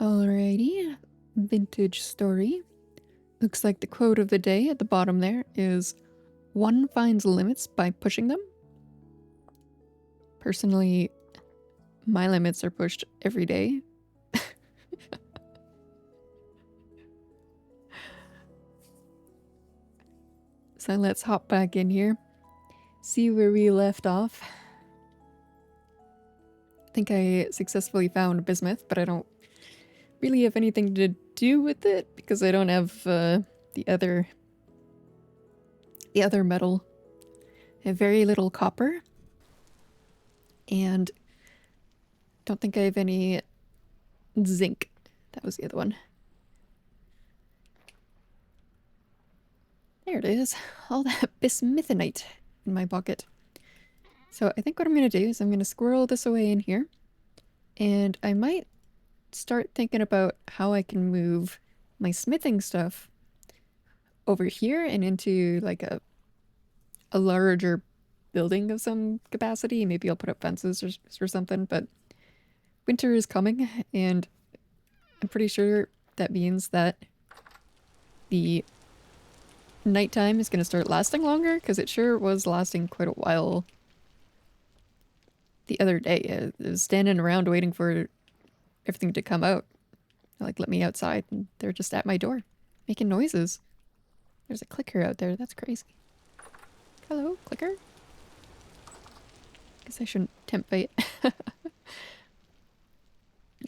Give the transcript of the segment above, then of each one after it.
Alrighty, vintage story. Looks like the quote of the day at the bottom there is, "One finds limits by pushing them." Personally, my limits are pushed every day. So let's hop back in here, see where we left off. I think I successfully found bismuth, but I don't really have anything to do with it because I don't have the other metal. I have very little copper, and don't think I have any zinc. That was the other one. There it is. All that bismuthinite in my pocket. So I think what I'm going to do is I'm going to squirrel this away in here. And I might start thinking about how I can move my smithing stuff over here and into like a larger building of some capacity. Maybe I'll put up fences or something, but winter is coming and I'm pretty sure that means that the nighttime is going to start lasting longer, because it sure was lasting quite a while the other day. I was standing around waiting for everything to come out. Like, let me outside, and they're just at my door, making noises. There's a clicker out there. That's crazy. Hello, clicker? Guess I shouldn't tempt fate.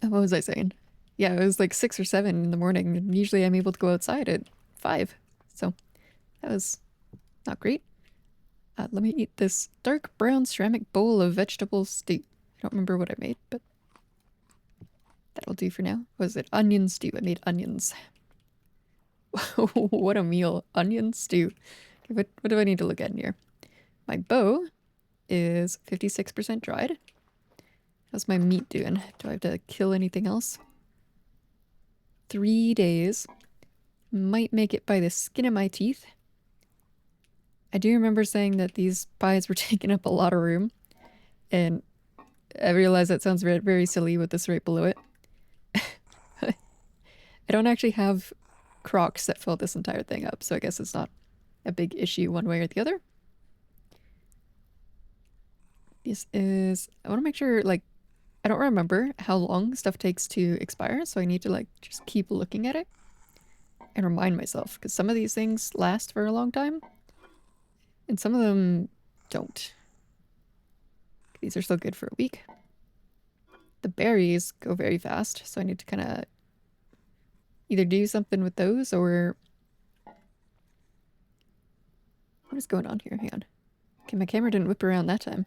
What was I saying? Yeah, it was like 6 or 7 in the morning, and usually I'm able to go outside at 5. So that was not great. Let me eat this dark brown ceramic bowl of vegetable stew. I don't remember what I made, but that'll do for now. Was it onion stew? I made onions. What a meal. Onion stew. Okay, what do I need to look at in here? My bow is 56% dried. How's my meat doing? Do I have to kill anything else? 3 days. Might make it by the skin of my teeth. I do remember saying that these pies were taking up a lot of room, and I realize that sounds very, very silly with this right below it. I don't actually have crocs that fill this entire thing up, so I guess it's not a big issue one way or the other. This is... I want to make sure, like, I don't remember how long stuff takes to expire, so I need to, like, just keep looking at it and remind myself, because some of these things last for a long time, and some of them don't. These are still good for a week. The berries go very fast, so I need to kind of either do something with those or... What is going on here? Hang on. Okay, my camera didn't whip around that time.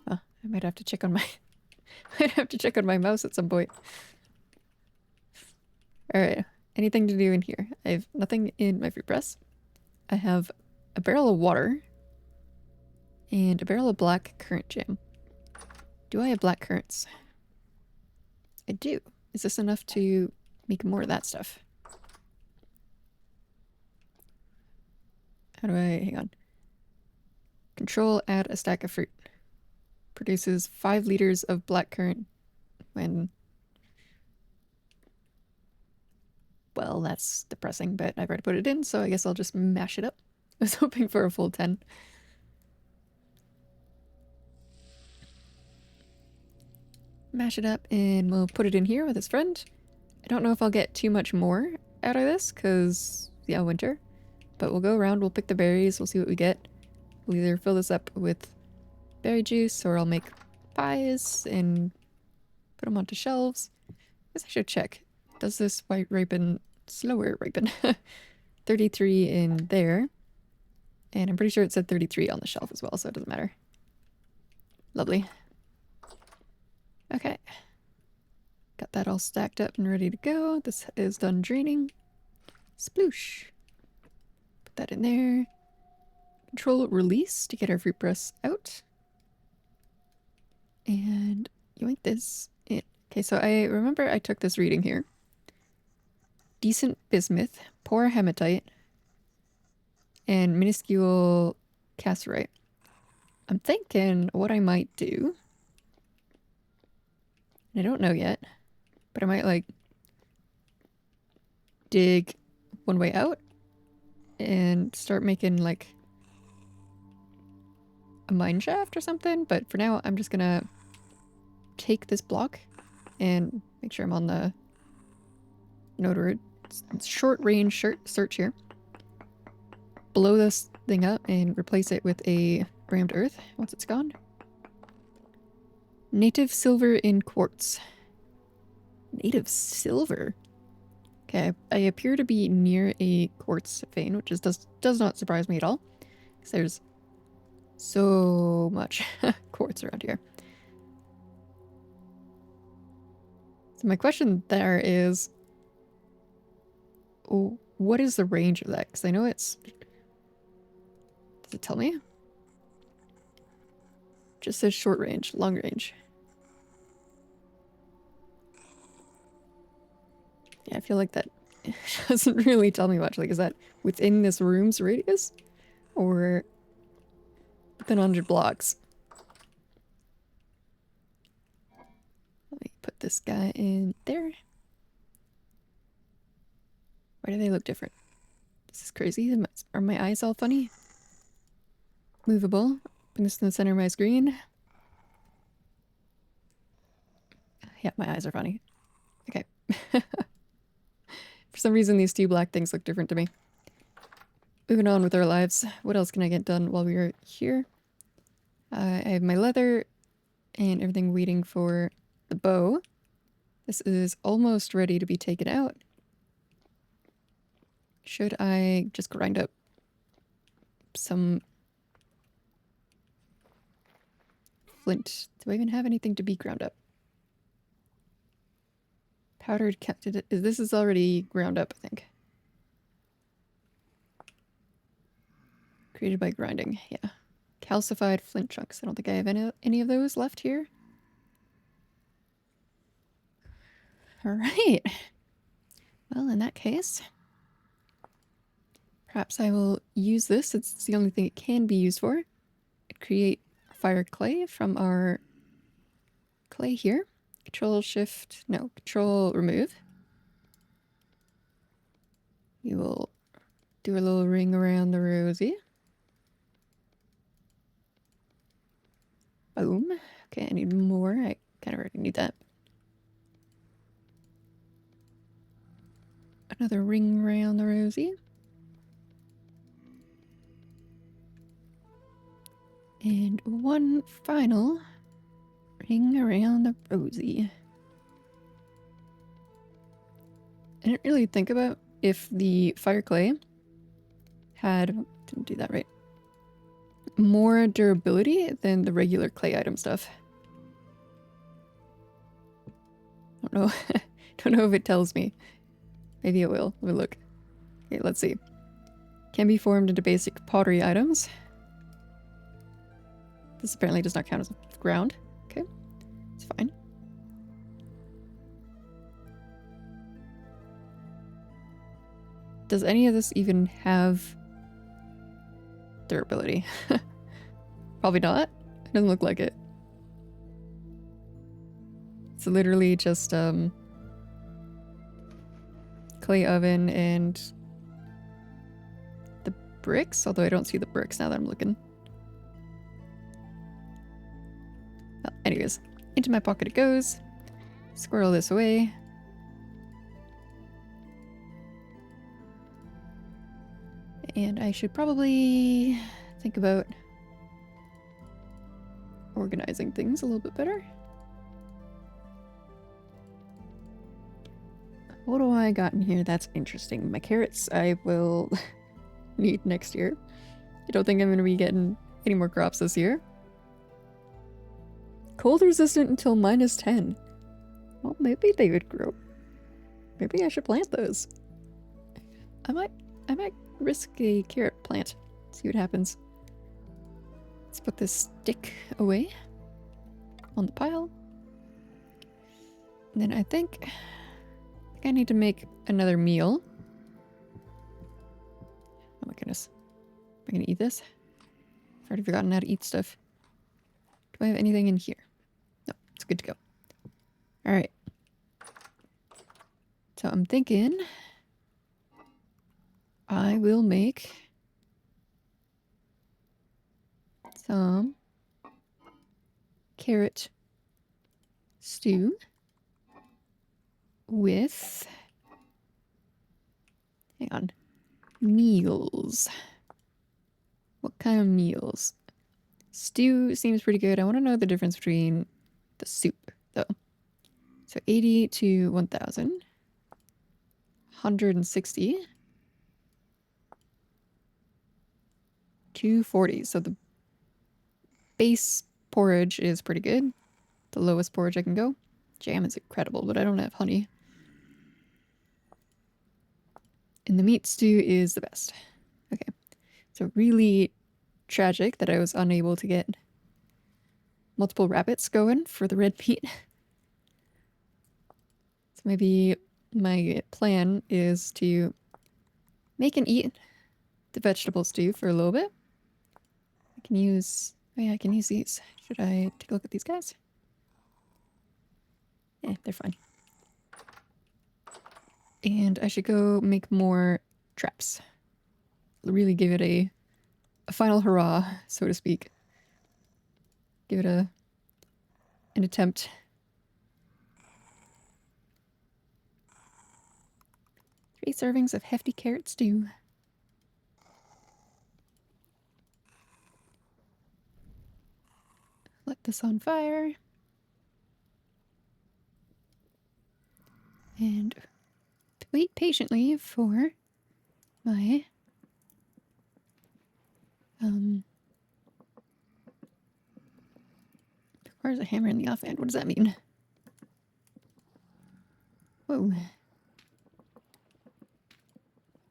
Oh, I might have to check on my... I'd have to check on my mouse at some point. Alright, anything to do in here? I have nothing in my fruit press. I have a barrel of water and a barrel of black currant jam. Do I have black currants? I do. Is this enough to make more of that stuff? How do I... hang on. Control add a stack of fruit. Produces 5 liters of black currant when... Well, that's depressing, but I've already put it in, so I guess I'll just mash it up. I was hoping for a full 10. Mash it up, and we'll put it in here with his friend. I don't know if I'll get too much more out of this, because, yeah, winter. But we'll go around, we'll pick the berries, we'll see what we get. We'll either fill this up with berry juice, or I'll make pies and put them onto shelves. I guess I should check. Does this white ripen slower ripen? 33 in there. And I'm pretty sure it said 33 on the shelf as well, so it doesn't matter. Lovely. Okay. Got that all stacked up and ready to go. This is done draining. Sploosh. Put that in there. Control release to get our fruit press out. And yoink this in. Okay, so I remember I took this reading here. Decent bismuth, poor hematite, and minuscule cassiterite. I'm thinking what I might do, and I don't know yet, But I might like dig one way out and start making like a mine shaft or something. But for now, I'm just gonna take this block and make sure I'm on the node short range search here. Blow this thing up and replace it with a rammed earth once it's gone. Native silver in quartz. Native silver? Okay, I appear to be near a quartz vein, which does not surprise me at all. Because there's so much quartz around here. So my question there is, what is the range of that? Because I know it's... Does it tell me? Just says short range, long range. Yeah, I feel like that doesn't really tell me much. Like, is that within this room's radius? Or within 100 blocks? Let me put this guy in there. Why do they look different? This is crazy. Are my eyes all funny? Movable. Put this in the center of my screen. Yeah, my eyes are funny. Okay. For some reason, these two black things look different to me. Moving on with our lives. What else can I get done while we are here? I have my leather and everything waiting for the bow. This is almost ready to be taken out. Should I just grind up some flint? Do I even have anything to be ground up? Powdered this is already ground up, I think. Created by grinding, yeah. Calcified flint chunks. I don't think I have any of those left here. Alright. Well, in that case, perhaps I will use this. It's the only thing it can be used for. Create fire clay from our clay here. Control remove. We will do a little ring around the rosy. Boom. Okay, I need more. I kind of already need that. Another ring around the rosy. And one final ring around the rosy. I didn't really think about if the fire clay didn't do that right, more durability than the regular clay item stuff. I don't know. Don't know if it tells me. Maybe it will. Let me look. Okay, let's see. Can be formed into basic pottery items. This apparently does not count as ground. Okay, it's fine. Does any of this even have durability? Probably not. It doesn't look like it. It's literally just clay oven and the bricks, although I don't see the bricks now that I'm looking. Well, anyways, into my pocket it goes. Squirrel this away. And I should probably think about organizing things a little bit better. What do I got in here that's interesting? My carrots I will need next year. I don't think I'm going to be getting any more crops this year. Cold resistant until -10. Well, maybe they would grow. Maybe I should plant those. I might risk a carrot plant. See what happens. Let's put this stick away on the pile. And then I think I need to make another meal. Oh my goodness. Am I gonna eat this? I've already forgotten how to eat stuff. Do I have anything in here? No, it's good to go. Alright. So I'm thinking I will make some carrot stew with, hang on, meals. What kind of meals? Stew seems pretty good. I want to know the difference between the soup, though. So 80 to 1,000. 160. 240. So the base porridge is pretty good. The lowest porridge I can go. Jam is incredible, but I don't have honey. And the meat stew is the best. Okay. So really tragic that I was unable to get multiple rabbits going for the red meat. So maybe my plan is to make and eat the vegetable stew for a little bit. I can use, oh yeah, I can use these. Should I take a look at these guys? Eh, they're fine. And I should go make more traps. Really give it a final hurrah, so to speak. Give it an attempt. 3 servings of hefty carrot stew. Let this on fire. And wait patiently for my where's a hammer in the offhand? What does that mean? Whoa.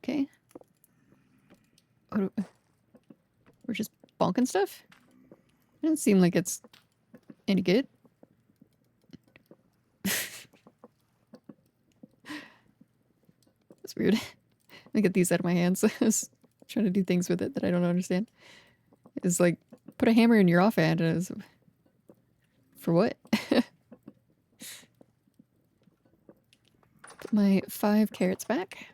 Okay. We're just bonking stuff? Doesn't seem like it's any good. That's weird. Let me get these out of my hands. I was trying to do things with it that I don't understand. It's like, put a hammer in your offhand. For what? Put my 5 carrots back.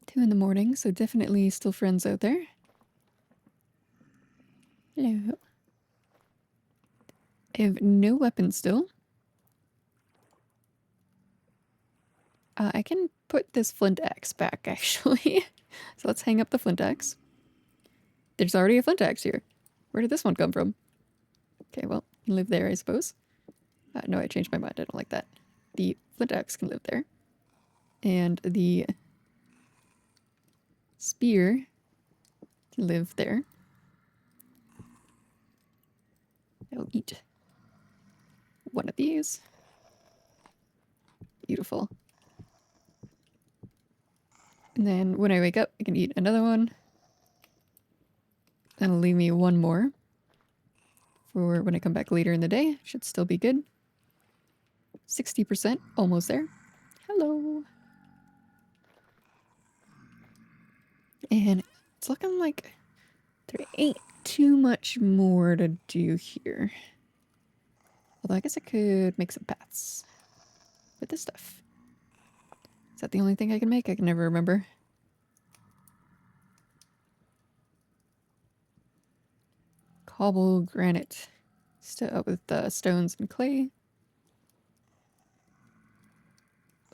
Two in the morning, so definitely still friends out there. Hello. I have no weapons still. I can put this flint axe back, actually. So let's hang up the flint axe. There's already a flint axe here. Where did this one come from? Okay, well, it can live there, I suppose. No, I changed my mind. I don't like that. The flint axe can live there. And the spear can live there. I'll eat one of these. Beautiful. And then when I wake up, I can eat another one. That'll leave me one more for when I come back later in the day. Should still be good. 60%, almost there. Hello. And it's looking like there ain't too much more to do here. Although I guess I could make some paths with this stuff. Is that the only thing I can make? I can never remember. Cobble granite. With stones and clay.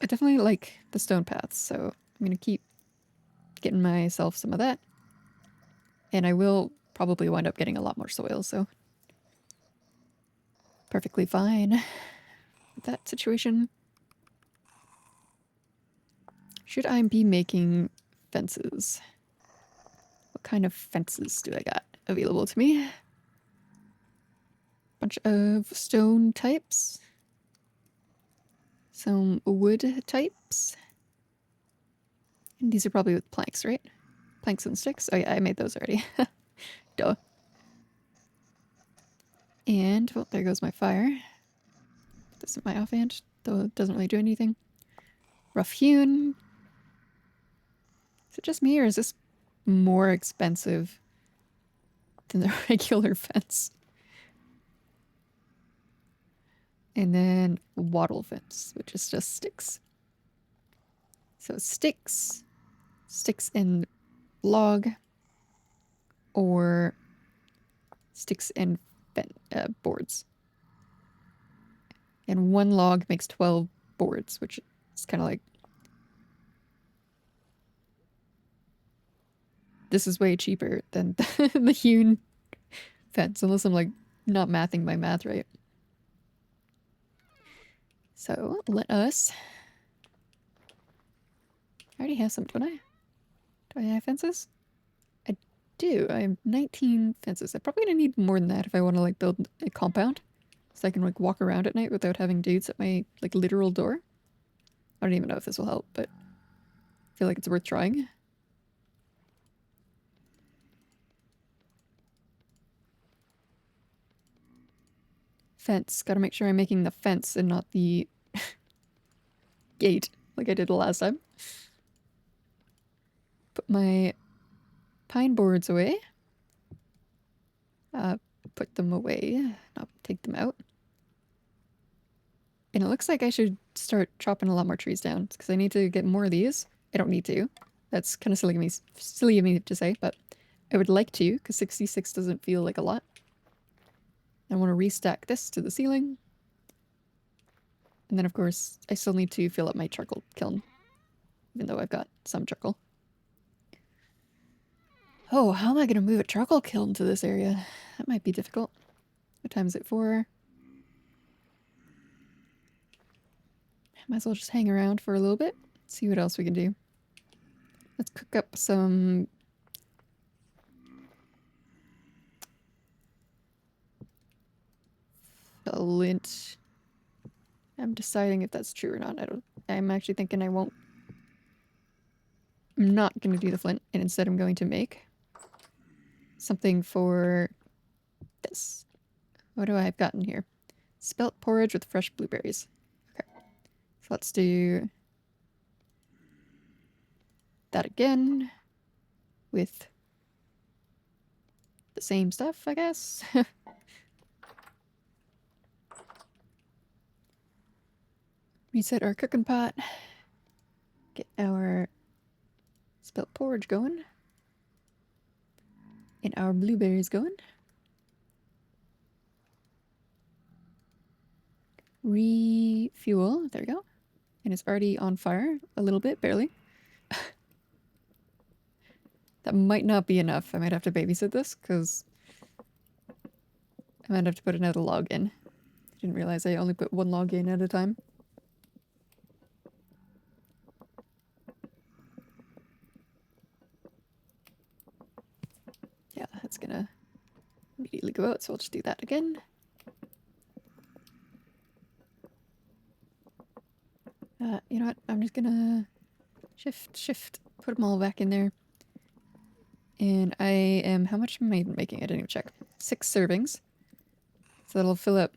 I definitely like the stone paths, so I'm going to keep getting myself some of that. And I will probably wind up getting a lot more soil, so perfectly fine with that situation. Should I be making fences? What kind of fences do I got available to me? Bunch of stone types. Some wood types. And these are probably with planks, right? Planks and sticks. Oh yeah, I made those already. Duh. And, well, there goes my fire. This is my offhand, though it doesn't really do anything. Rough hewn. Is it just me, or is this more expensive than the regular fence. And then wattle fence, which is just sticks. So sticks and log, or sticks and boards. And one log makes 12 boards, which is kind of like... This is way cheaper than the hewn fence, unless I'm like not mathing my math right. So let us... I already have some, don't I? Do I have fences? I do. I have 19 fences. I'm probably gonna need more than that if I want to like build a compound. So I can like walk around at night without having dudes at my like literal door. I don't even know if this will help, but I feel like it's worth trying. Fence. Gotta make sure I'm making the fence and not the gate like I did the last time. Put my pine boards away. Put them away, not take them out. And it looks like I should start chopping a lot more trees down because I need to get more of these. I don't need to. That's kind of silly of me to say, but I would like to because 66 doesn't feel like a lot. I want to restack this to the ceiling. And then, of course, I still need to fill up my charcoal kiln, even though I've got some charcoal. Oh, how am I going to move a charcoal kiln to this area? That might be difficult. What time is it for? Might as well just hang around for a little bit. See what else we can do. Let's cook up some... flint. I'm deciding if that's true or not. I'm actually thinking I'm not going to do the flint, and instead I'm going to make something for this. What do I have gotten here? Spelt porridge with fresh blueberries. Okay. So let's do that again with the same stuff, I guess. Reset our cooking pot. Get our spelt porridge going. And our blueberries going. Refuel. There we go. And it's already on fire a little bit, barely. That might not be enough. I might have to babysit this because I might have to put another log in. I didn't realize I only put one log in at a time. Yeah, that's gonna immediately go out, so I'll just do that again. You know what? I'm just gonna shift, put them all back in there. And I am, how much am I even making? I didn't even check. 6 servings. So that'll fill up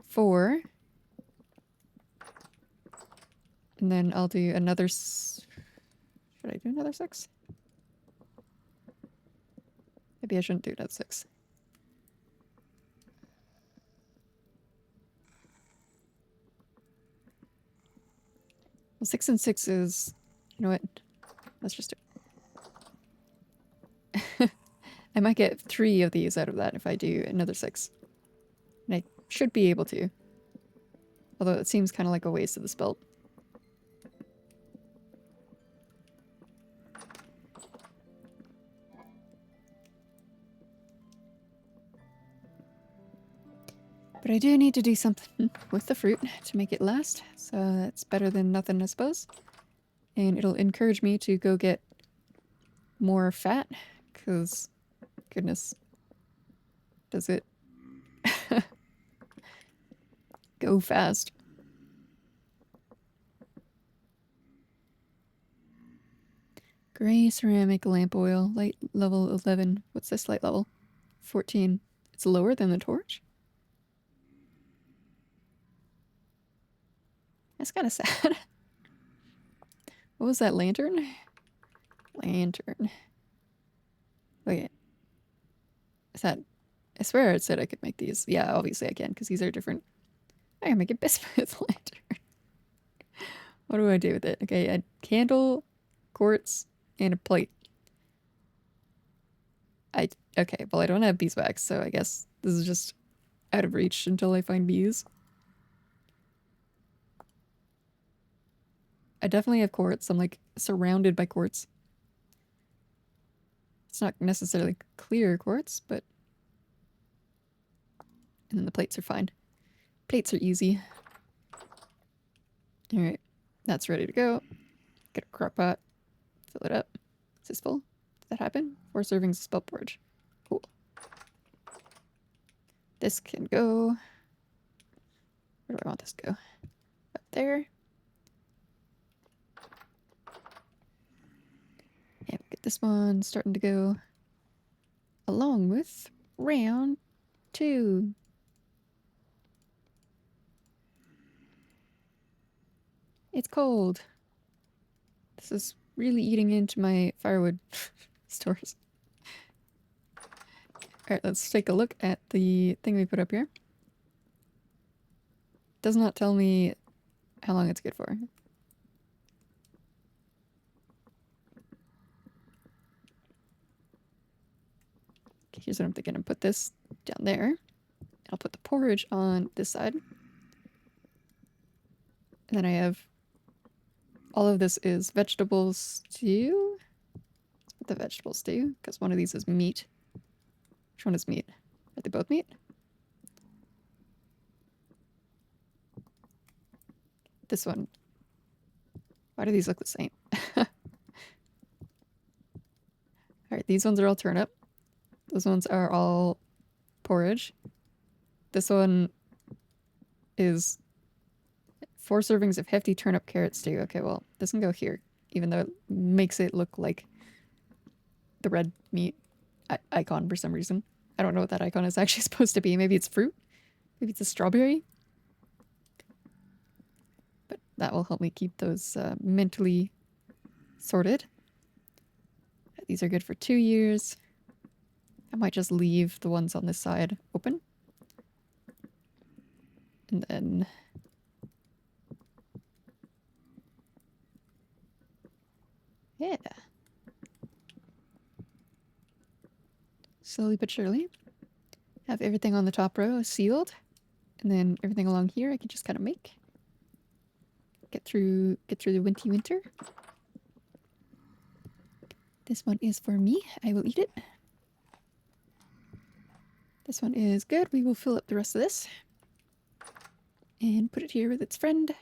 4. And then I'll do another, should I do another 6? Maybe I shouldn't do another 6. Well, 6 and 6 is, you know what? Let's just do it. I might get 3 of these out of that if I do another 6. And I should be able to. Although it seems kind of like a waste of the spelt. But I do need to do something with the fruit to make it last. So that's better than nothing, I suppose. And it'll encourage me to go get more fat. Because, goodness, does it go fast. Gray ceramic lamp oil, light level 11. What's this light level? 14. It's lower than the torch? That's kind of sad. What was that, lantern? Lantern. Okay. that? I swear it said I could make these. Yeah, obviously I can, because these are different. I can make a bismuth lantern. What do I do with it? Okay, a candle, quartz, and a plate. Okay, well I don't have beeswax, so I guess this is just out of reach until I find bees. I definitely have quartz. I'm like surrounded by quartz. It's not necessarily clear quartz, but... And then the plates are fine. Plates are easy. Alright, that's ready to go. Get a crock pot. Fill it up. Is this full? Did that happen? 4 servings of spelt porridge. Cool. This can go... Where do I want this to go? Up there. And get this one starting to go along with round 2. It's cold. This is really eating into my firewood stores. Alright, let's take a look at the thing we put up here. Does not tell me how long it's good for. Okay, here's what I'm thinking. I'll put this down there. I'll put the porridge on this side. And then I have... All of this is vegetable stew. Let's put the vegetable stew, because one of these is meat. Which one is meat? Are they both meat? This one. Why do these look the same? Alright, these ones are all turnip. Those ones are all porridge. This one is 4 servings of hefty turnip carrot stew. Okay, well, this can go here, even though it makes it look like the red meat icon for some reason. I don't know what that icon is actually supposed to be. Maybe it's fruit? Maybe it's a strawberry? But that will help me keep those mentally sorted. These are good for 2 years. I might just leave the ones on this side open. And then... Yeah. Slowly but surely. Have everything on the top row sealed. And then everything along here I can just kind of make. Get through the winter. This one is for me. I will eat it. This one is good. We will fill up the rest of this. And put it here with its friend.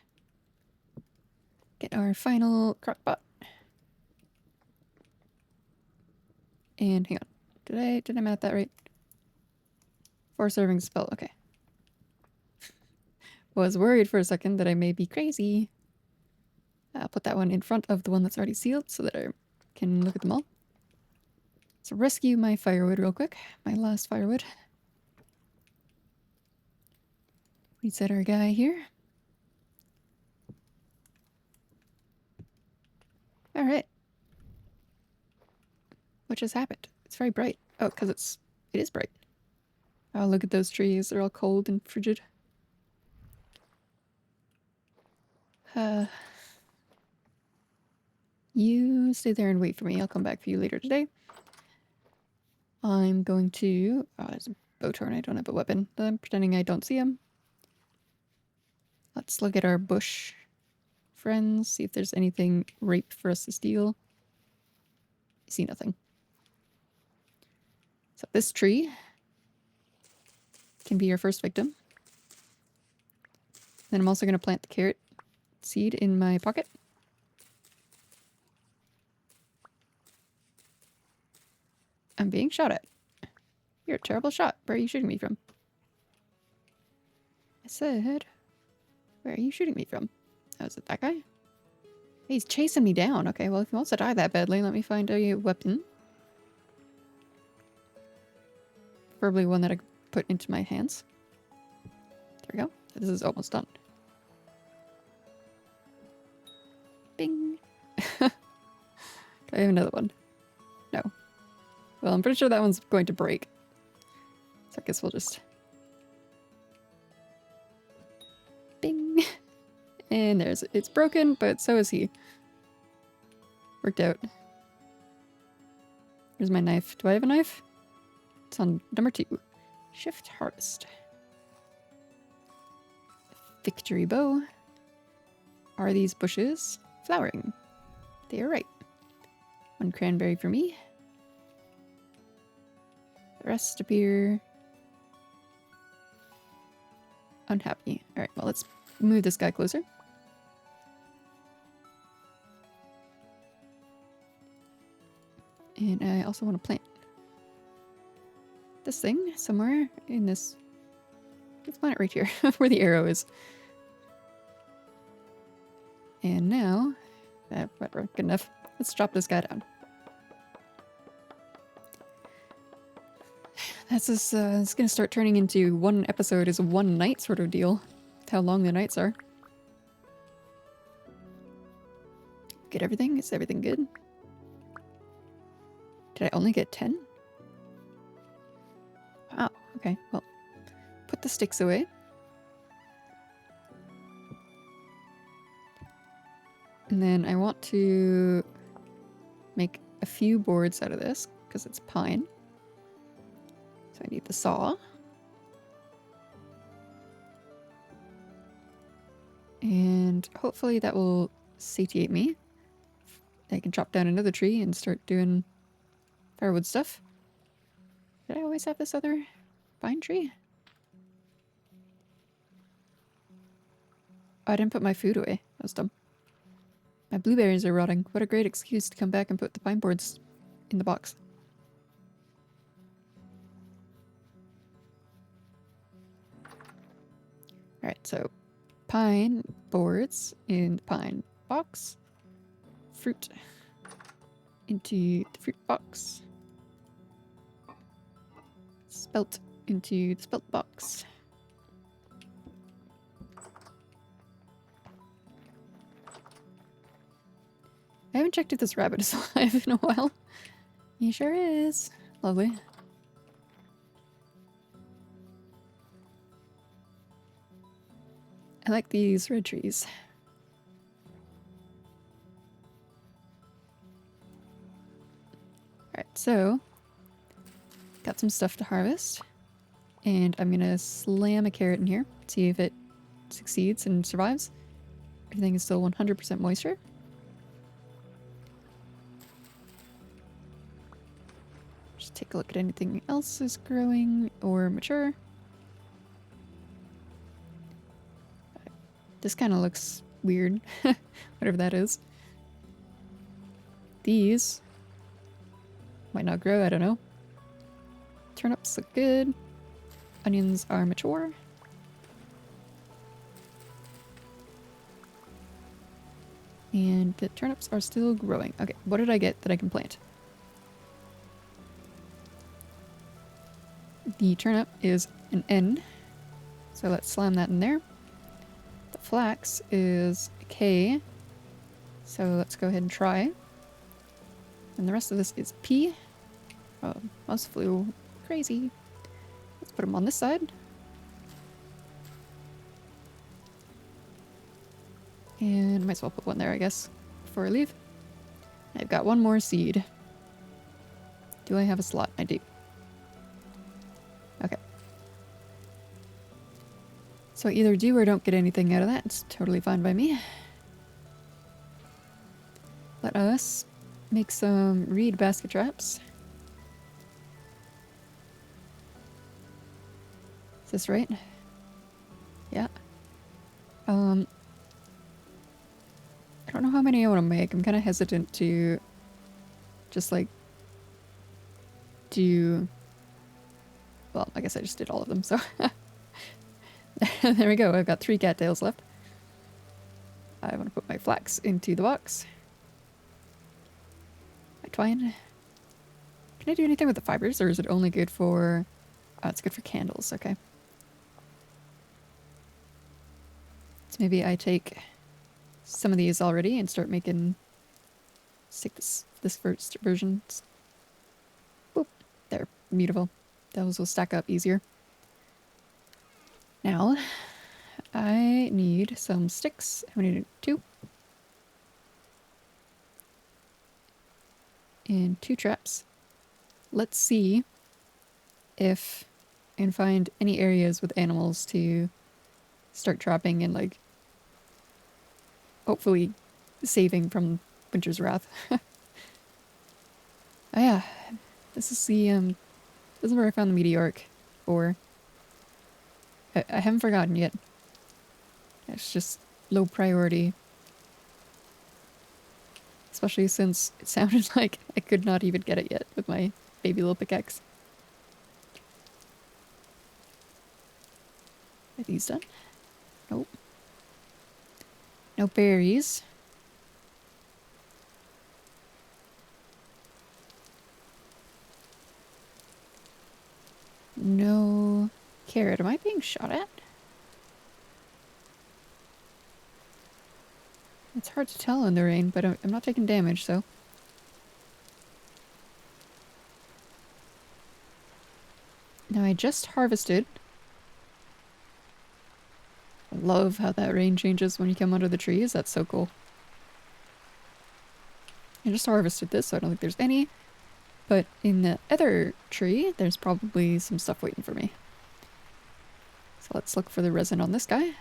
Get our final crock pot. And hang on. Did I math that right? 4 servings spelled. Okay. Was worried for a second that I may be crazy. I'll put that one in front of the one that's already sealed so that I can look at them all. So rescue my firewood real quick. My last firewood. Reset our guy here. Alright. What just happened? It's very bright. Oh, because it is bright. Oh, look at those trees. They're all cold and frigid. You stay there and wait for me. I'll come back for you later today. I'm going to... Oh, there's a bow torn. I don't have a weapon. I'm pretending I don't see him. Let's look at our bush friends. See if there's anything ripe for us to steal. I see nothing. So this tree can be your first victim. Then I'm also going to plant the carrot seed in my pocket. I'm being shot at. You're a terrible shot. Where are you shooting me from? I said, where are you shooting me from? Oh, is it that guy? He's chasing me down. Okay, well, if he wants to die that badly, let me find a weapon. Preferably one that I can put into my hands. There we go. This is almost done. Bing. Do I have another one? No. Well, I'm pretty sure that one's going to break. So I guess we'll just... Bing! And it's broken, but so is he. Worked out. Here's my knife. Do I have a knife? It's on number 2. Shift harvest. Victory bow. Are these bushes flowering? They are right. 1 cranberry for me. The rest appear unhappy. Alright, well, let's move this guy closer. And I also want to plant this thing somewhere in this. Let's plant it right here, where the arrow is. And now, whatever, good enough. Let's drop this guy down. That's this, it's gonna start turning into 1 episode is 1 night sort of deal. With how long the nights are. Get everything? Is everything good? Did I only get 10? Wow, okay, well. Put the sticks away. And then I want to make a few boards out of this, because it's pine. So I need the saw. And hopefully that will satiate me. I can chop down another tree and start doing firewood stuff. Did I always have this other pine tree? Oh, I didn't put my food away. That was dumb. My blueberries are rotting. What a great excuse to come back and put the pine boards in the box. Alright, so pine boards in the pine box. Fruit into the fruit box. Spelt into the spelt box. I haven't checked if this rabbit is alive in a while. He sure is. Lovely. I like these red trees. Alright, so got some stuff to harvest. And I'm gonna slam a carrot in here, see if it succeeds and survives. Everything is still 100% moisture. Just take a look at anything else is growing or mature. This kind of looks weird, whatever that is. These might not grow, I don't know. Turnips look good. Onions are mature. And the turnips are still growing. Okay, what did I get that I can plant? The turnip is an N, so let's slam that in there. The flax is a K, so let's go ahead and try. And the rest of this is P. Oh, mouse flew crazy. Let's put them on this side. And might as well put one there, I guess, before I leave. I've got one more seed. Do I have a slot? I do. Okay. So I either do or don't get anything out of that. It's totally fine by me. Let us make some reed basket traps. Is this right? Yeah. I don't know how many I want to make. I'm kind of hesitant to just like do... Well, I guess I just did all of them, so... There we go, I've got 3 cattails left. I want to put my flax into the box. My twine. Can I do anything with the fibers, or is it only good for... Oh, it's good for candles, okay. So maybe I take some of these already and start making... Let's take this first version. Boop. There. Beautiful. Those will stack up easier. Now, I need some sticks. How many? 2? And 2 traps. Let's see if I can find any areas with animals to start trapping and, like, hopefully saving from Winter's Wrath. Oh yeah, this is this is where I found the meteoric ore. I haven't forgotten yet. It's just low priority. Especially since it sounded like I could not even get it yet with my baby little pickaxe. Are these done? Nope. No berries. No carrot. Am I being shot at? It's hard to tell in the rain, but I'm not taking damage, so. Now I just harvested. I love how that rain changes when you come under the trees. That's so cool. I just harvested this, so I don't think there's any. But in the other tree, there's probably some stuff waiting for me. So let's look for the resin on this guy.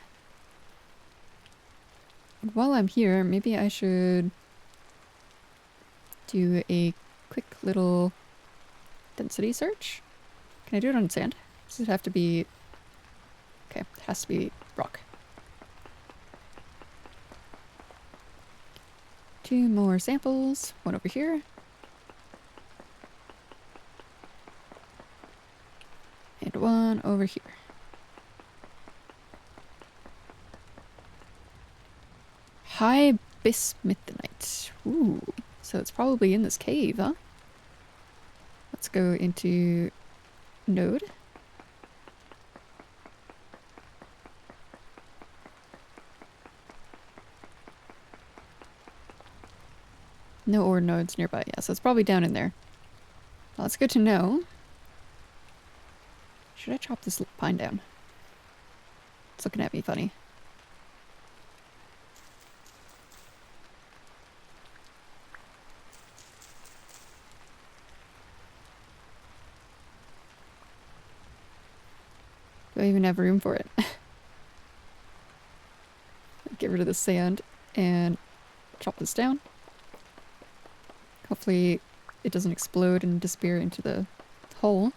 And while I'm here, maybe I should do a quick little density search. Can I do it on sand? Does it have to be... Okay, it has to be rock. 2 more samples. 1 over here. And 1 over here. High bismuthinite. Ooh, so it's probably in this cave, huh? Let's go into node. No ore nodes nearby. Yeah, so it's probably down in there. Well, that's good to know. Should I chop this pine down? It's looking at me funny. Do I even have room for it? Get rid of the sand and chop this down. Hopefully it doesn't explode and disappear into the hole.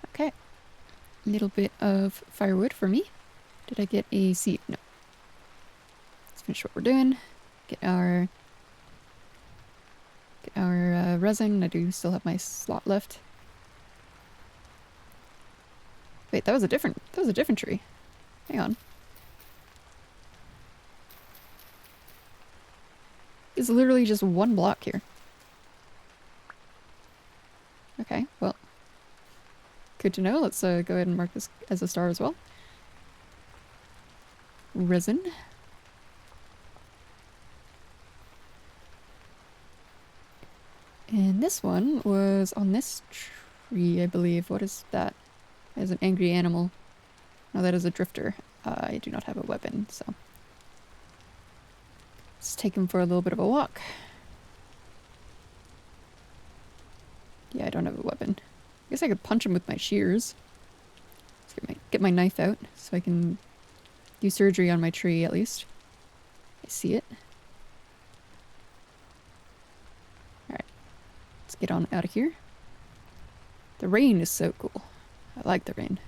Okay. A little bit of firewood for me. Did I get a seed? No. Let's finish what we're doing. Get our resin. I do still have my slot left. Wait, that was a different tree. Hang on. It's literally just 1 block here. Okay, well. Good to know. Let's go ahead and mark this as a star as well. Resin. And this one was on this tree, I believe. What is that? That is an angry animal. No, that is a drifter. I do not have a weapon, so. Let's take him for a little bit of a walk. Yeah, I don't have a weapon. I guess I could punch him with my shears. Let's get my knife out so I can do surgery on my tree at least. I see it. Alright. Let's get on out of here. The rain is so cool. I like the rain.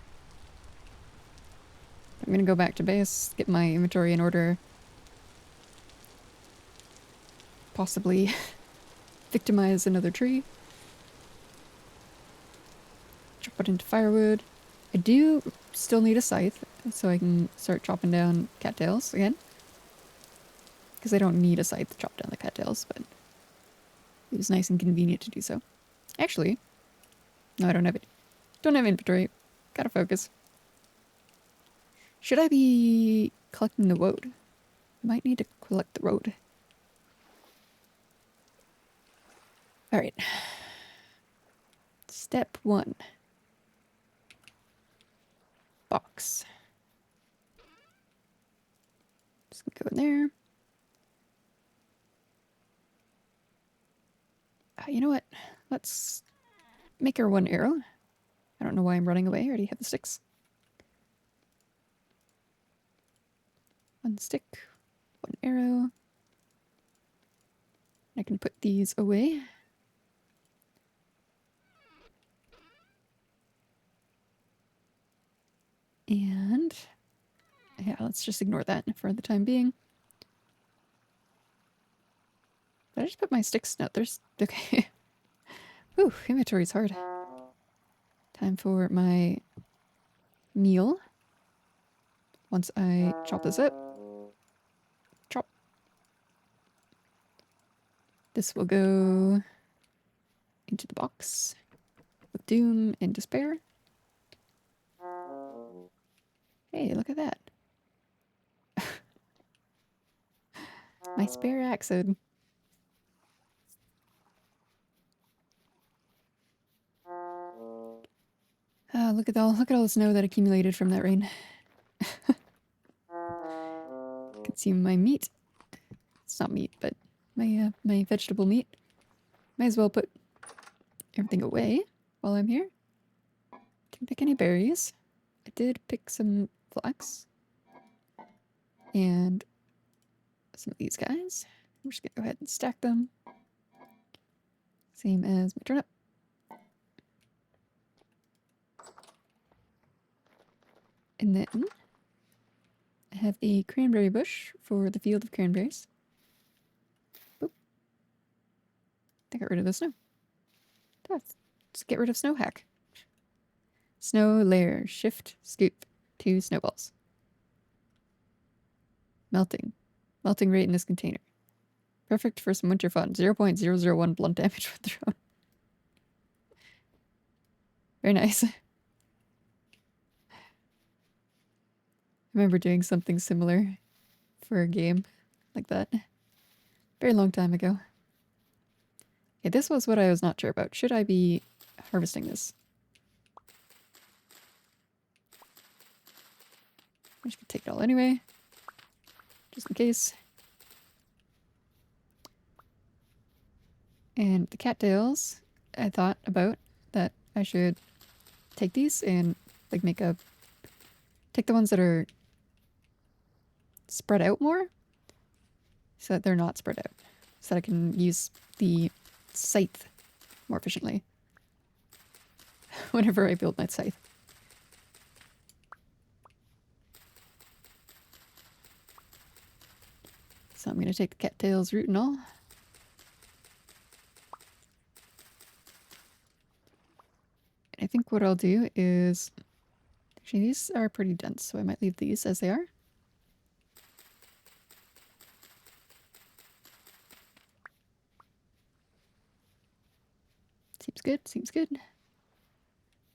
I'm gonna go back to base, get my inventory in order. Possibly victimize another tree. Chop it into firewood. I do still need a scythe, so I can start chopping down cattails again. Because I don't need a scythe to chop down the cattails, but it was nice and convenient to do so. Actually, no, I don't have it. Don't have inventory. Gotta focus. Should I be collecting the woad? I might need to collect the woad. All right. Step 1. Box. Just gonna go in there. You know what? Let's make her 1 arrow. I don't know why I'm running away. I already have the sticks. 1 stick, 1 arrow. I can put these away. And yeah, let's just ignore that for the time being. Did I just put my sticks? No, there's... Okay. Ooh, inventory's hard. Time for my meal. Once I chop this up. Chop. This will go into the box with doom and despair. Hey, look at that. My spare axe. Look at all the snow that accumulated from that rain. Consume my meat. It's not meat, but my my vegetable meat. Might as well put everything away while I'm here. Didn't pick any berries. I did pick some flax. And some of these guys. I'm just gonna go ahead and stack them. Same as my turnip. And then I have a cranberry bush for the field of cranberries. Boop. I got rid of the snow. Let's get rid of snow hack. Snow layer, shift, scoop, 2 snowballs. Melting. Melting rate in this container. Perfect for some winter fun. 0.001 blunt damage when thrown. Very nice. I remember doing something similar for a game like that. Very long time ago. Okay, this was what I was not sure about. Should I be harvesting this? I'm just gonna take it all anyway. Just in case. And the cattails, I thought about that I should take these and like take the ones that are spread out more so that they're not spread out. So that I can use the scythe more efficiently whenever I build my scythe. So I'm going to take the cattails root and all. And I think what I'll do is... Actually, these are pretty dense, so I might leave these as they are. Seems good, seems good.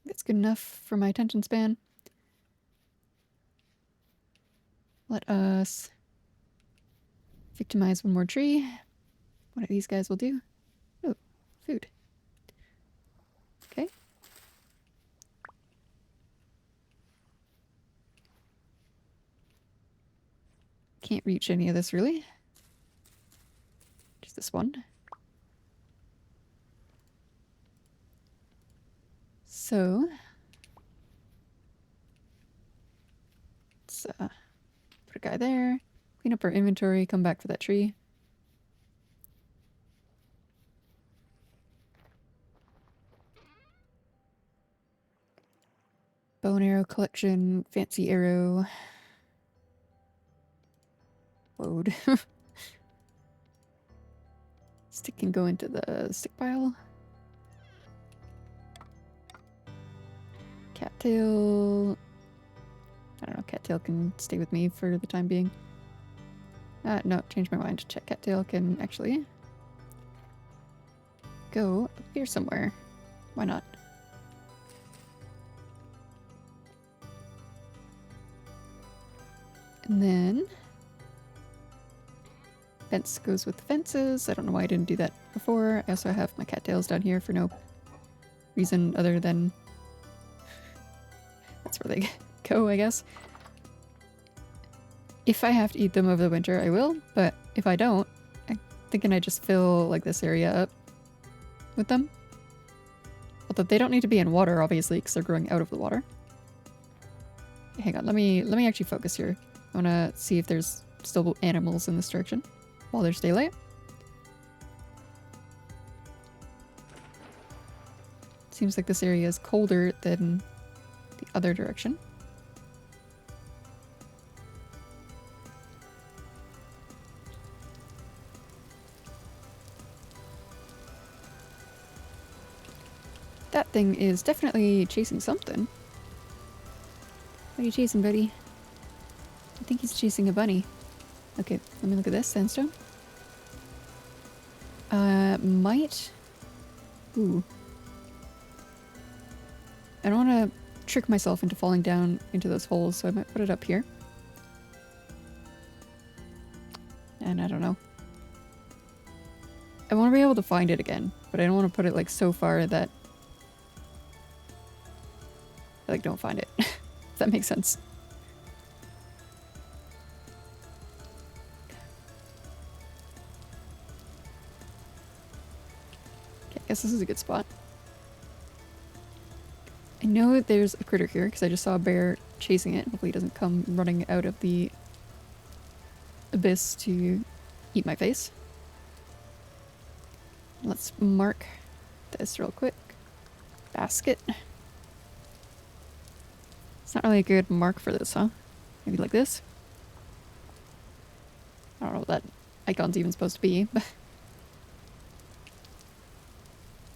That's good enough for my attention span. Let us victimize 1 more tree. One of these guys will do. Oh, food. Okay. Can't reach any of this really. Just this one. So let's put a guy there. Clean up our inventory, come back for that tree. Bow and arrow collection, fancy arrow. Load. Stick can go into the stick pile. Cattail. I don't know, cattail can stay with me for the time being. No, change my mind. Check cattail can actually go up here somewhere. Why not? And then Fence goes with fences. I don't know why I didn't do that before. I also have my cattails down here for no reason other than that's where they go, I guess. If I have to eat them over the winter, I will, but if I don't, I'm thinking I just fill like this area up with them. Although they don't need to be in water, obviously, because they're growing out of the water. Hang on, let me actually focus here. I want to see if there's still animals in this direction while there's daylight. Seems like this area is colder than the other direction. That thing is definitely chasing something. What are you chasing, buddy? I think he's chasing a bunny. Okay, let me look at this. Sandstone. Might... Ooh. I don't want to trick myself into falling down into those holes, so I might put it up here. And I don't know. I want to be able to find it again, but I don't want to put it like so far that I like don't find it. If that makes sense. Okay, I guess this is a good spot. I know there's a critter here because I just saw a bear chasing it. Hopefully he doesn't come running out of the abyss to eat my face. Let's mark this real quick. Basket. It's not really a good mark for this, huh? Maybe like this? I don't know what that icon's even supposed to be.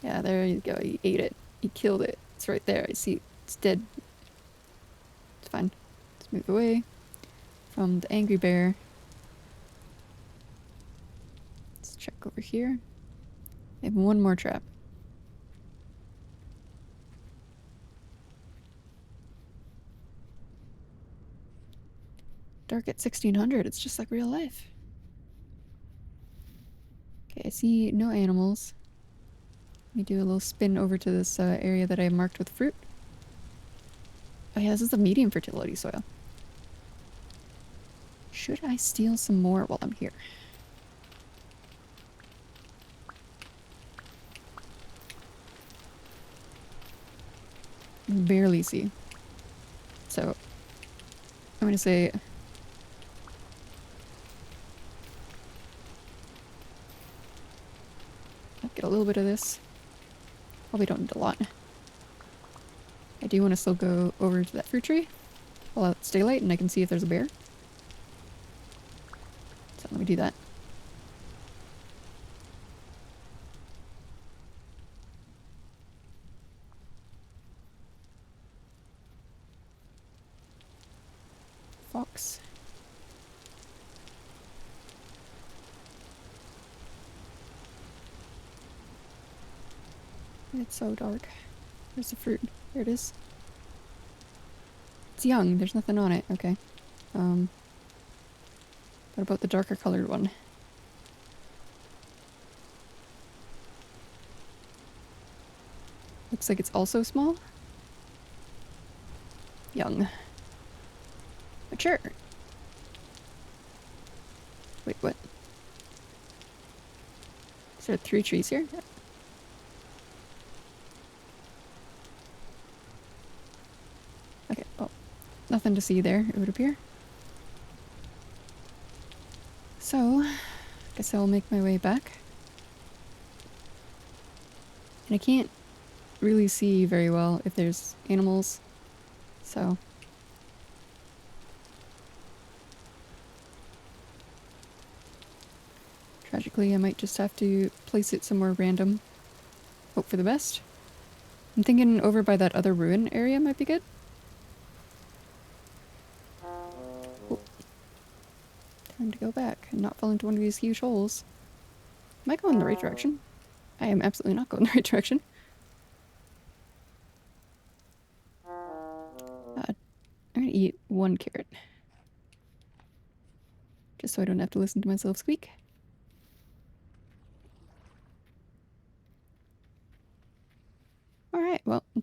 Yeah, there you go. He ate it. He killed it. It's right there. I see it's dead. It's fine. Let's move away from the angry bear. Let's check over here. I have one more trap. Dark at 1600. It's just like real life. Okay, I see no animals. Let me do a little spin over to this area that I marked with fruit. Oh yeah, this is the medium fertility soil. Should I steal some more while I'm here? Barely see. So, I'm gonna say... I'll get a little bit of this. Probably don't need a lot. I do want to still go over to that fruit tree while it's daylight and I can see if there's a bear. So let me do that. Fox. It's so dark. Where's the fruit? There it is. It's young. There's nothing on it. Okay. What about the darker colored one? Looks like it's also small. Young. Mature. Wait, what? Is there 3 trees here? Okay, well, nothing to see there, it would appear. So, I guess I'll make my way back. And I can't really see very well if there's animals, so... Tragically, I might just have to place it somewhere random. Hope for the best. I'm thinking over by that other ruin area might be good. Oh. Time to go back and not fall into one of these huge holes. Am I going in the right direction? I am absolutely not going in the right direction. I'm gonna eat 1 carrot. Just so I don't have to listen to myself squeak.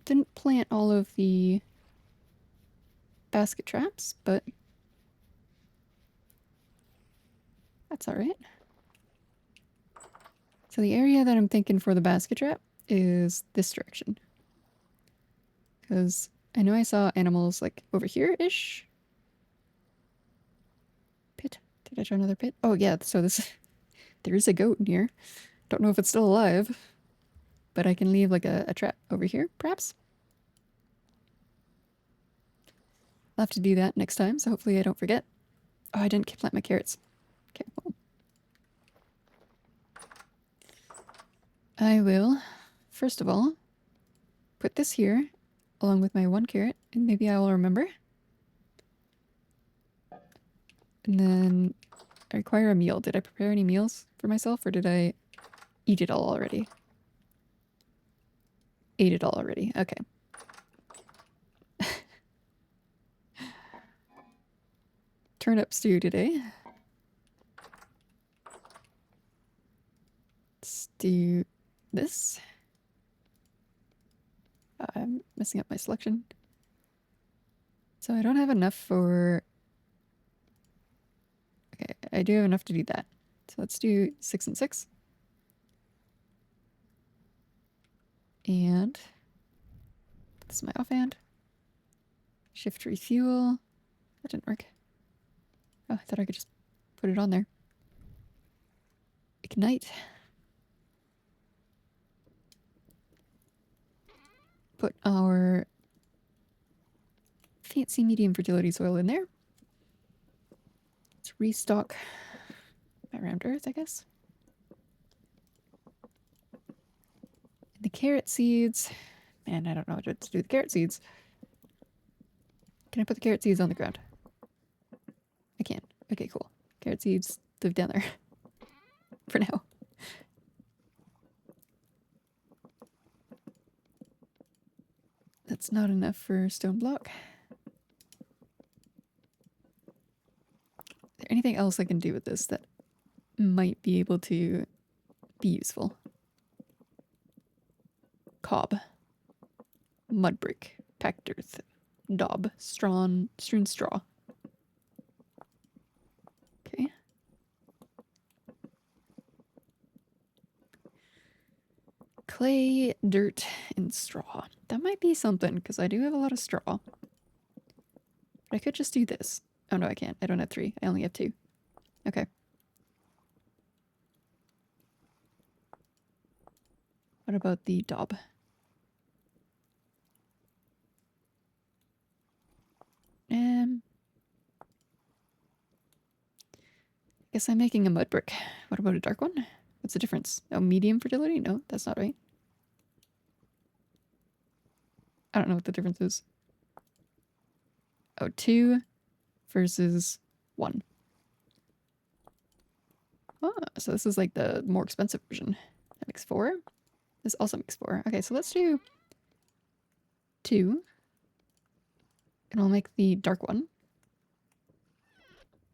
didn't plant all of the basket traps, but that's alright. So the area that I'm thinking for the basket trap is this direction. Because I know I saw animals like over here-ish. Pit? Did I try another pit? Oh yeah, so this there is a goat in here. Don't know if it's still alive, but I can leave like a trap over here, perhaps. I'll have to do that next time, so hopefully I don't forget. Oh, I didn't plant my carrots. Okay, well. I will, first of all, put this here along with my 1 carrot, and maybe I will remember. And then I require a meal. Did I prepare any meals for myself, or did I eat it all already? Ate it all already. Okay. Turnip stew today. Let's do this. I'm messing up my selection. So I don't have enough for... Okay, I do have enough to do that. So let's do 6 and 6. And this is my offhand. Shift refuel. That didn't work. Oh, I thought I could just put it on there. Ignite. Put our fancy medium fertility soil in there. Let's restock my round earth, I guess. And the carrot seeds. Man, I don't know what to do with the carrot seeds. Can I put the carrot seeds on the ground? I can. Okay, cool. Carrot seeds live down there. For now. That's not enough for stone block. Is there anything else I can do with this that might be able to be useful? Cob. Mudbrick. Packed earth. Daub. Strewn straw. Okay. Clay, dirt, and straw. That might be something, because I do have a lot of straw. But I could just do this. Oh no, I can't. I don't have 3. I only have 2. Okay. What about the daub? Guess I'm making a mud brick. What about a dark one? What's the difference? Oh, medium fertility? No, that's not right. I don't know what the difference is. Oh, 2 versus 1. Oh, so this is like the more expensive version. That makes 4. This also makes 4. Okay, so let's do 2. And I'll make the dark one.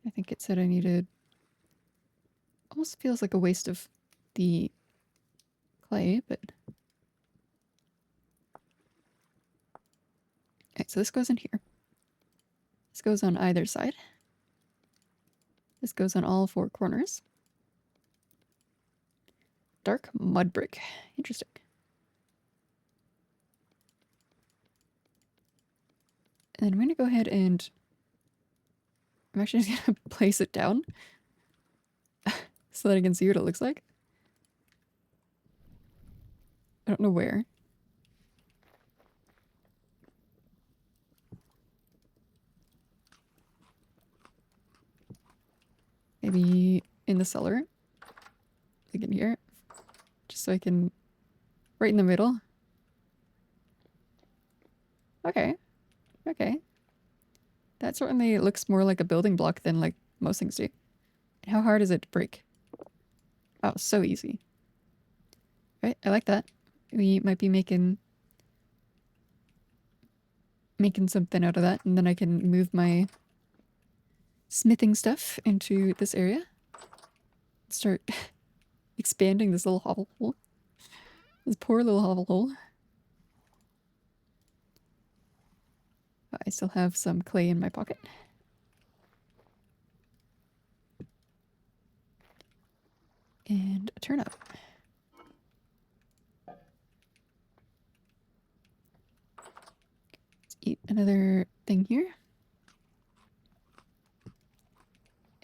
I think it said I needed... Almost feels like a waste of the clay, but... Okay, so this goes in here. This goes on either side. This goes on all 4 corners. Dark mud brick. Interesting. And then I'm going to go ahead and... I'm actually just going to place it down. So that I can see what it looks like. I don't know where. Maybe in the cellar. Like in here. Just so I can... Right in the middle. Okay. Okay. That certainly looks more like a building block than like most things do. And how hard is it to break? Oh, so easy. Right, I like that. We might be making something out of that, and then I can move my smithing stuff into this area. Start expanding this little hovel hole. This poor little hovel hole. I still have some clay in my pocket. And a turnip. Let's eat another thing here.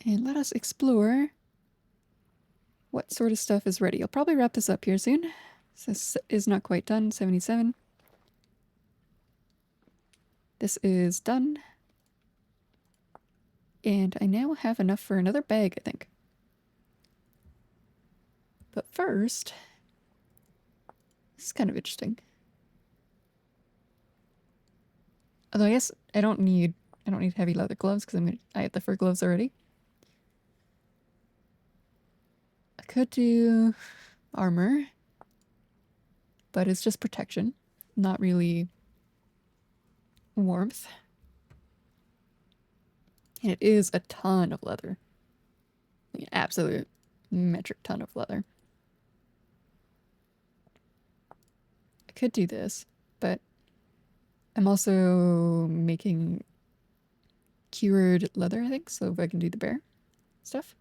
And let us explore what sort of stuff is ready. I'll probably wrap this up here soon. This is not quite done, 77. This is done. And I now have enough for another bag, I think. But first, this is kind of interesting. Although I guess I don't need heavy leather gloves because I have the fur gloves already. I could do armor, but it's just protection, not really warmth. And it is a ton of leather. Like an absolute metric ton of leather. I could do this, but I'm also making cured leather, I think, so if I can do the bear stuff.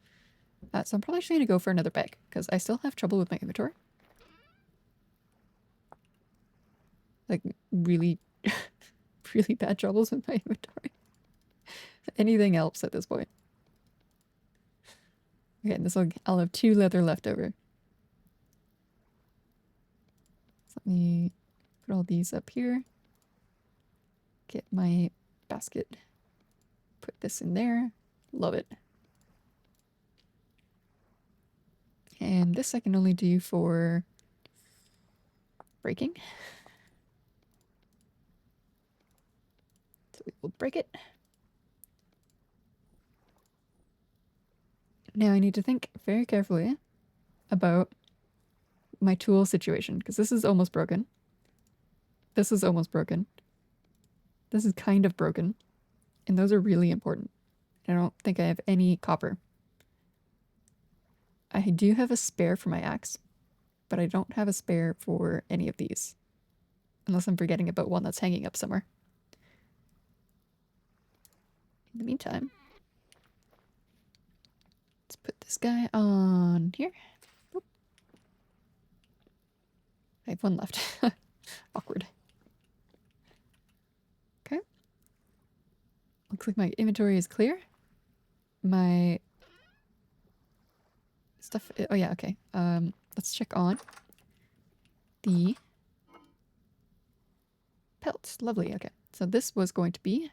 So I'm probably just going to go for another bag, because I still have trouble with my inventory. Like, really, really bad troubles with my inventory. Anything else at this point. Okay, I'll have 2 leather left over. So let me put all these up here. Get my basket. Put this in there. Love it. And this I can only do for breaking. So we will break it. Now I need to think very carefully about my tool situation, because this is almost broken. This is almost broken. This is kind of broken. And those are really important. I don't think I have any copper. I do have a spare for my axe, but I don't have a spare for any of these. Unless I'm forgetting about one that's hanging up somewhere. In the meantime, let's put this guy on here. Oop. I have one left. Awkward. Okay. Looks like my inventory is clear. My stuff. Oh yeah, okay. Let's check on the pelts. Lovely. Okay. So this was going to be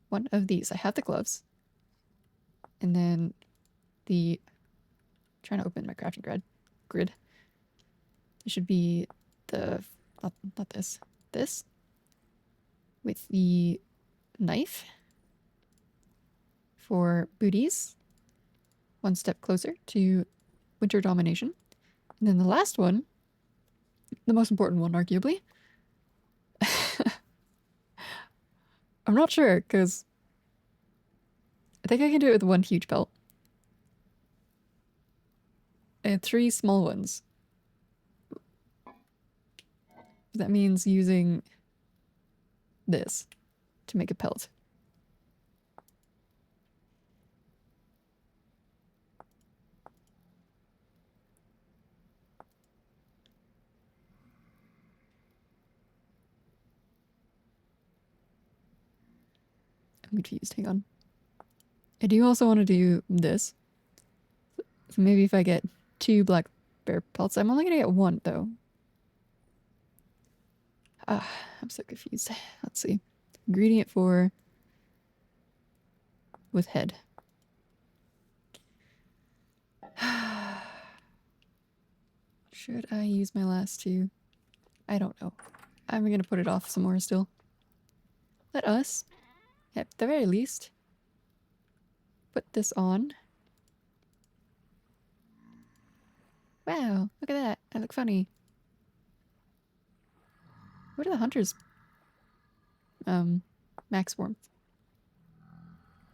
one of these. I have the gloves. And then trying to open my crafting grid. It should be not this. This with the knife for booties. One step closer to winter domination. And then the last one, the most important one, arguably. I'm not sure, because I think I can do it with one huge belt. And 3 small ones. That means using this to make a pelt. I'm confused, hang on. I do also want to do this. So maybe if I get 2 black bear pelts, I'm only gonna get 1 though. I'm so confused. Let's see. Ingredient for with head. Should I use my last 2? I don't know. I'm gonna put it off some more still. Let us, at the very least, put this on. Wow, look at that. I look funny. What are the hunters? Max warmth.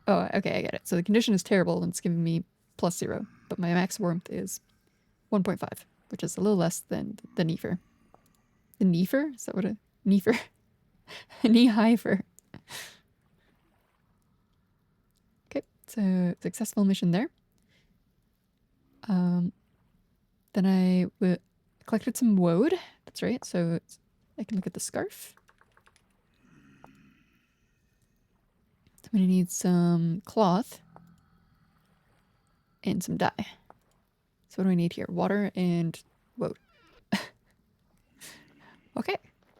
Oh, okay, I get it. So the condition is terrible and it's giving me +0, but my max warmth is 1.5, which is a little less than the Nefer. The Nefer? Is that what a Nefer? A knee-high-fer. Okay, so successful mission there. Then I collected some woad. That's right, so I can look at the scarf. I'm gonna need some cloth and some dye. So what do I need here? Water and woad. Okay,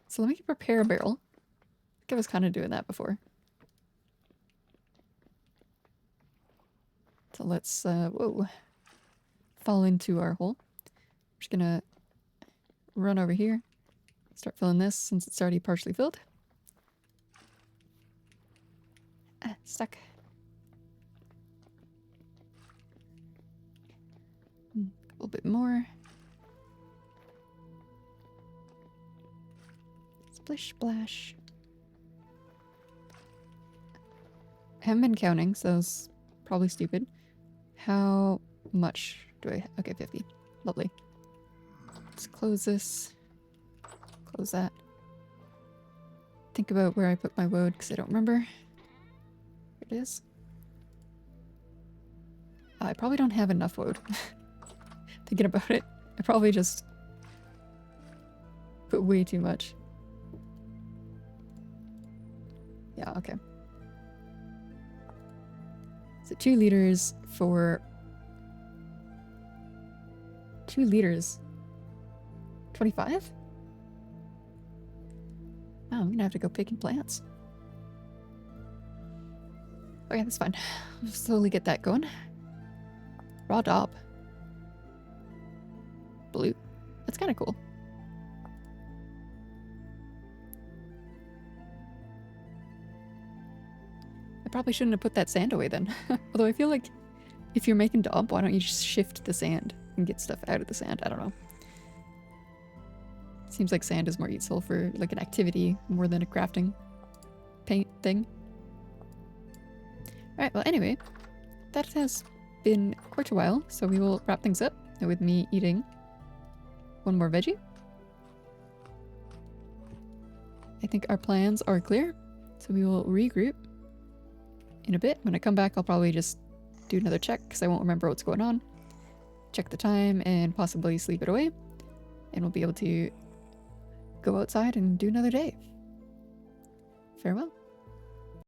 so let me prepare a barrel. I think I was kind of doing that before. So let's, whoa, fall into our hole. I'm just gonna run over here, start filling this since it's already partially filled. Ah, stuck. A little bit more. Splish splash. I haven't been counting, so it's probably stupid. How much do I... Okay, 50. Lovely. Let's close this. Close that. Think about where I put my woad, because I don't remember. Here it is. I probably don't have enough woad. Thinking about it, I probably just put way too much. Yeah, okay. So 2 liters for... 2 liters? 25? Oh, I'm gonna have to go picking plants. Okay, that's fine. I'll slowly get that going. Raw daub. Blue. That's kind of cool. I probably shouldn't have put that sand away then. Although I feel like if you're making daub, why don't you just shift the sand and get stuff out of the sand? I don't know. Seems like sand is more useful for like an activity more than a crafting paint thing. Alright, well anyway, that has been quite a while, so we will wrap things up with me eating one more veggie. I think our plans are clear, so we will regroup in a bit. When I come back, I'll probably just do another check because I won't remember what's going on. Check the time and possibly sleep it away, and we'll be able to go outside and do another day. Farewell.